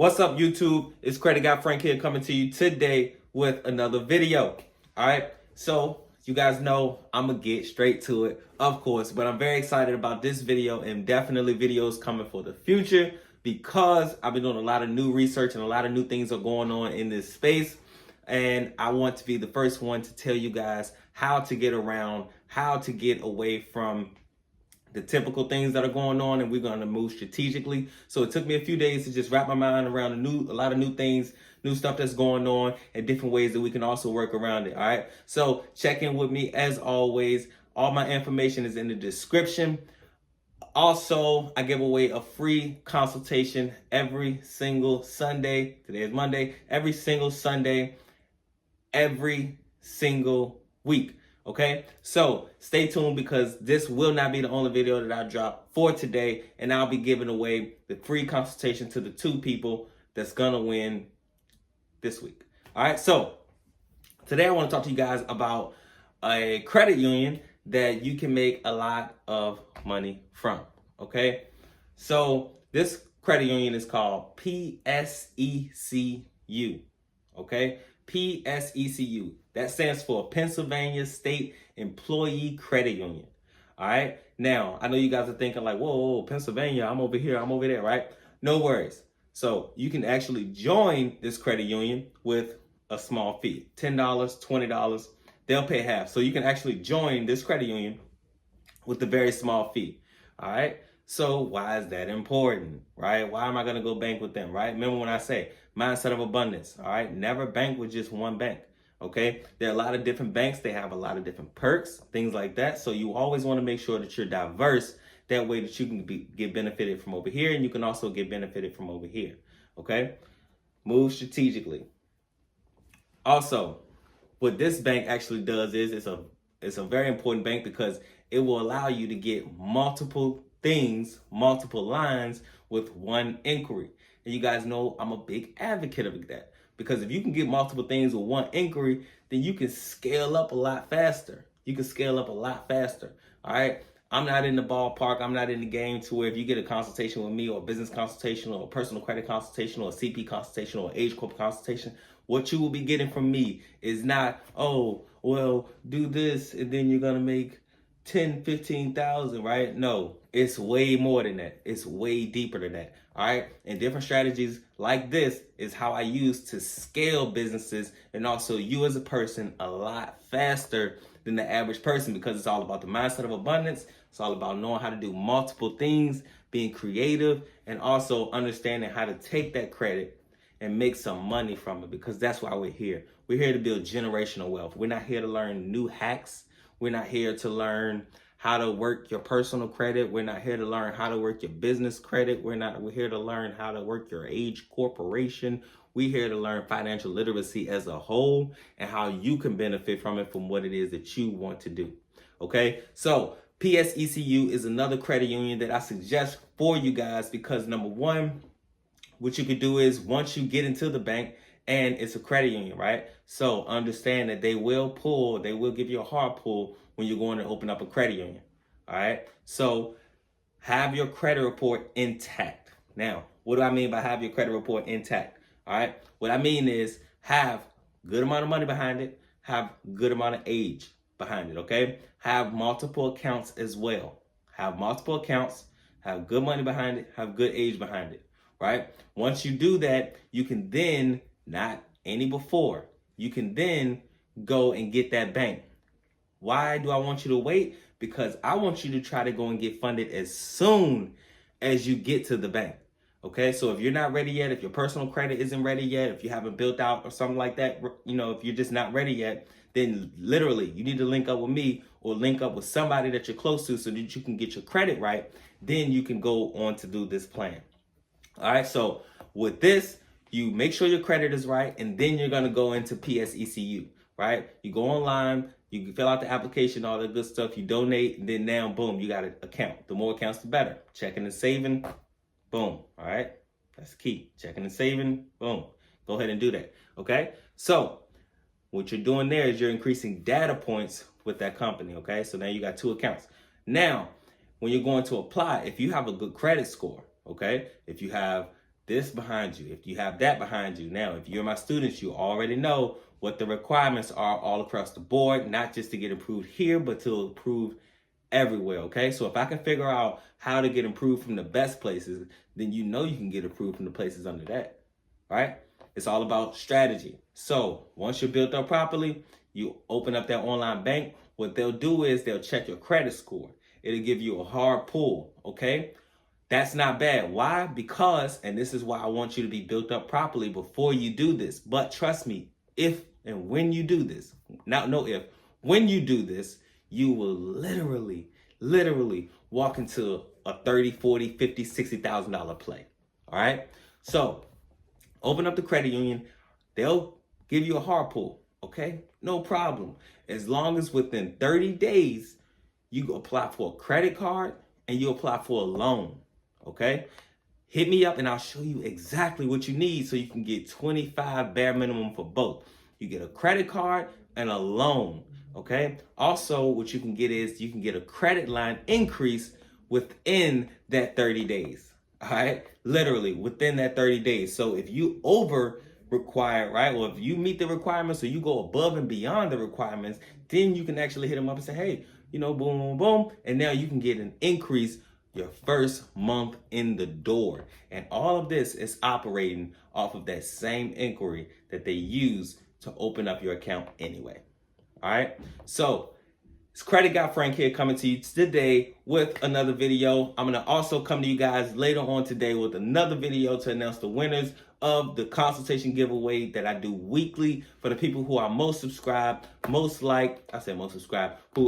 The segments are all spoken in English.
What's up, YouTube? It's Credit Guy Frank here coming to you today with another video. All right, so you guys know I'm gonna get straight to it, of course, but I'm very excited about this video and definitely videos coming for the future because I've been doing a lot of new research and a lot of new things are going on in this space. And I want to be the first one to tell you guys how to get around, how to get away from the typical things that are going on, and we're going to move strategically. So it took me a few days to just wrap my mind around a lot of new things, new stuff that's going on, and different ways that we can also work around it. All right. So check in with me as always. All my information is in the description. Also, I give away a free consultation every single Sunday. Today is Monday. Every single Sunday, every single week. Okay, so stay tuned because this will not be the only video that I drop for today, and I'll be giving away the free consultation to the 2 people that's gonna win this week. All right, so today I want to talk to you guys about a credit union that you can make a lot of money from. Okay, so this credit union is called PSECU. Okay, PSECU. That stands for Pennsylvania State Employee Credit Union. All right. Now, I know you guys are thinking like, whoa, Pennsylvania, I'm over here, I'm over there, right? No worries. So you can actually join this credit union with a small fee, $10, $20. They'll pay half. So you can actually join this credit union with a very small fee. All right. So why is that important, right? Why am I going to go bank with them, right? Remember when I say mindset of abundance, all right? Never bank with just one bank, okay? There are a lot of different banks. They have a lot of different perks, things like that. So you always want to make sure that you're diverse. That way that you can get benefited from over here and you can also get benefited from over here, okay? Move strategically. Also, what this bank actually does is it's a very important bank because it will allow you to get multiple things, multiple lines with one inquiry. And you guys know I'm a big advocate of that because if you can get multiple things with one inquiry, then you can scale up a lot faster. You can scale up a lot faster. All right. I'm not in the ballpark. I'm not in the game to where if you get a consultation with me or a business consultation or a personal credit consultation or a CP consultation or age corp consultation, what you will be getting from me is not, oh, well, do this and then you're going to make 10, 15,000, right? No, it's way more than that. It's way deeper than that. All right. And different strategies like this is how I use to scale businesses and also you as a person a lot faster than the average person because it's all about the mindset of abundance. It's all about knowing how to do multiple things, being creative, and also understanding how to take that credit and make some money from it because that's why we're here. We're here to build generational wealth. We're not here to learn new hacks. We're not here to learn how to work your personal credit. We're not here to learn how to work your business credit. We're here to learn how to work your age corporation. We're here to learn financial literacy as a whole and how you can benefit from it from what it is that you want to do. Okay, so PSECU is another credit union that I suggest for you guys because number one, what you could do is once you get into the bank, and it's a credit union, right? So understand that they will give you a hard pull when you're going to open up a credit union, all right? So have your credit report intact. Now, what do I mean by have your credit report intact, all right? What I mean is have good amount of money behind it, have good amount of age behind it, okay? Have multiple accounts as well. Have multiple accounts, have good money behind it, have good age behind it, right? Once you do that, you can then not any before. You can then go and get that bank. Why do I want you to wait? Because I want you to try to go and get funded as soon as you get to the bank. Okay, so if you're not ready yet, if your personal credit isn't ready yet, if you haven't built out or something like that, if you're just not ready yet, then literally you need to link up with me or link up with somebody that you're close to so that you can get your credit right. Then you can go on to do this plan. All right, so with this, you make sure your credit is right, and then you're going to go into PSECU, right? You go online, you fill out the application, all the good stuff, you donate, and then now, boom, you got an account. The more accounts, the better. Checking and saving, boom, all right? That's key. Checking and saving, boom. Go ahead and do that, okay? So what you're doing there is you're increasing data points with that company, okay? So now you got 2 accounts. Now, when you're going to apply, if you have a good credit score, okay? If you have this behind you, if you have that behind you. Now, if you're my students, you already know what the requirements are all across the board, not just to get approved here, but to approve everywhere, okay? So if I can figure out how to get approved from the best places, then you know you can get approved from the places under that, right? It's all about strategy. So once you're built up properly, you open up that online bank. What they'll do is they'll check your credit score. It'll give you a hard pull, okay? That's not bad. Why? Because, and this is why I want you to be built up properly before you do this. But trust me, if and when you do this, no if, when you do this, you will literally walk into a $30, $40, $50, $60,000 play. All right? So open up the credit union. They'll give you a hard pull, okay? No problem. As long as within 30 days, you apply for a credit card and you apply for a loan, okay? Hit me up and I'll show you exactly what you need so you can get 25 bare minimum for both. You get a credit card and a loan, okay? Also, what you can get is you can get a credit line increase within that 30 days, all right? Literally within that 30 days. So if you over require, right? Or if you meet the requirements or you go above and beyond the requirements, then you can actually hit them up and say, hey, you know, boom, boom, boom. And now you can get an increase your first month in the door. And all of this is operating off of that same inquiry that they use to open up your account anyway. All right. So it's Credit Guy Frank here coming to you today with another video. I'm going to also come to you guys later on today with another video to announce the winners of the consultation giveaway that I do weekly for the people who are most subscribed, who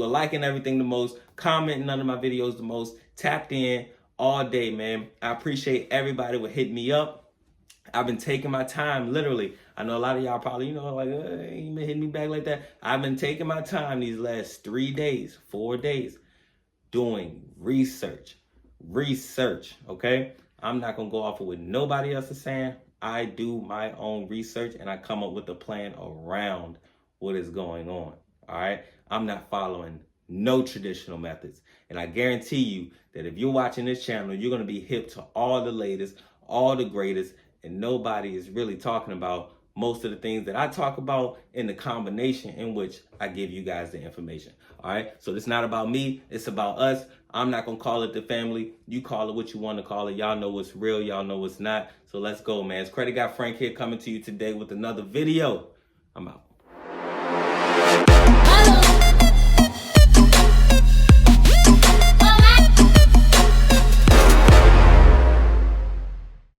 are liking everything the most, commenting under my videos the most, tapped in all day, man. I appreciate everybody who hit me up. I've been taking my time, literally. I know a lot of y'all probably, like, you been hitting me back like that. I've been taking my time these last 4 days, doing research, okay? I'm not going to go off of what nobody else is saying. I do my own research and I come up with a plan around what is going on, all right? I'm not following no traditional methods. And I guarantee you that if you're watching this channel, you're going to be hip to all the latest, all the greatest, and nobody is really talking about most of the things that I talk about in the combination in which I give you guys the information. All right. So it's not about me. It's about us. I'm not going to call it the family. You call it what you want to call it. Y'all know what's real. Y'all know what's not. So let's go, man. It's Credit Guy Frank here coming to you today with another video. I'm out.